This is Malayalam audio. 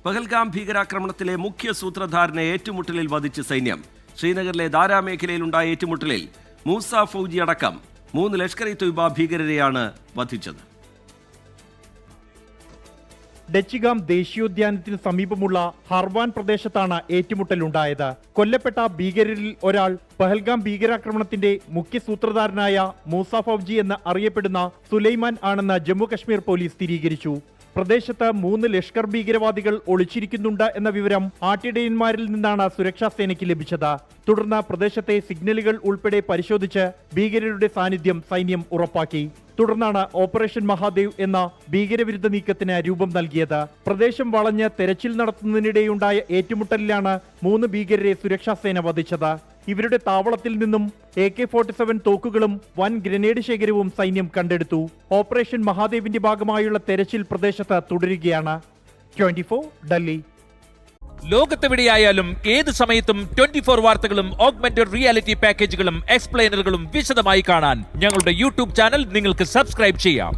പഹൽഗാം ഭീകരാക്രമണത്തിലെ മുഖ്യ സൂത്രധാരനെ ഏറ്റുമുട്ടലിൽ വധിച്ച് സൈന്യം. ശ്രീനഗറിലെ ദാര മേഖലയിലുണ്ടായ ഏറ്റുമുട്ടലിൽ മൂസ ഫൗജി അടക്കം 3 ലഷ്കർ-ഇ-തൊയ്ബ ഭീകരരെയാണ് വധിച്ചത്. ഡച്ചിഗാം ദേശീയോദ്യാനത്തിന് സമീപമുള്ള ഹർവാൻ പ്രദേശത്താണ് ഏറ്റുമുട്ടലുണ്ടായത്. കൊല്ലപ്പെട്ട ഭീകരരിൽ ഒരാൾ പഹൽഗാം ഭീകരാക്രമണത്തിന്റെ മുഖ്യ സൂത്രധാരനായ മൂസ ഫൗജി എന്ന് അറിയപ്പെടുന്ന സുലൈമാൻ ആണെന്ന് ജമ്മു കശ്മീർ പോലീസ് സ്ഥിരീകരിച്ചു. പ്രദേശത്ത് 3 ലഷ്കർ ഭീകരവാദികൾ ഒളിച്ചിരിക്കുന്നുണ്ട് എന്ന വിവരം ആട്ടിടയന്മാരിൽ നിന്നാണ് സുരക്ഷാ സേനയ്ക്ക് ലഭിച്ചത്. തുടർന്ന് പ്രദേശത്തെ സിഗ്നലുകൾ ഉൾപ്പെടെ പരിശോധിച്ച് ഭീകരരുടെ സാന്നിധ്യം സൈന്യം ഉറപ്പാക്കി. തുടർന്നാണ് ഓപ്പറേഷൻ മഹാദേവ് എന്ന ഭീകരവിരുദ്ധ നീക്കത്തിന് രൂപം നൽകിയത്. പ്രദേശം വളഞ്ഞ് തെരച്ചിൽ നടത്തുന്നതിനിടെയുണ്ടായ ഏറ്റുമുട്ടലിലാണ് 3 ഭീകരരെ സുരക്ഷാ സേന വധിച്ചത്. ഇവരുടെ താവളത്തിൽ നിന്നും AK-47 തോക്കുകളും വൻ ഗ്രനേഡ് ശേഖരവും സൈന്യം കണ്ടെടുത്തു. ഓപ്പറേഷൻ മഹാദേവിന്റെ ഭാഗമായുള്ള തെരച്ചിൽ പ്രദേശത്ത് തുടരുകയാണ്. 24 ഡൽഹി. ലോകത്തെവിടെയായാലും ഏത് സമയത്തും 24 വാർത്തകളും ഓഗ്മെന്റഡ് റിയാലിറ്റി പാക്കേജുകളും എക്സ്പ്ലെയിനറുകളും വിശദമായി കാണാൻ ഞങ്ങളുടെ യൂട്യൂബ് ചാനൽ നിങ്ങൾക്ക് സബ്സ്ക്രൈബ് ചെയ്യാം.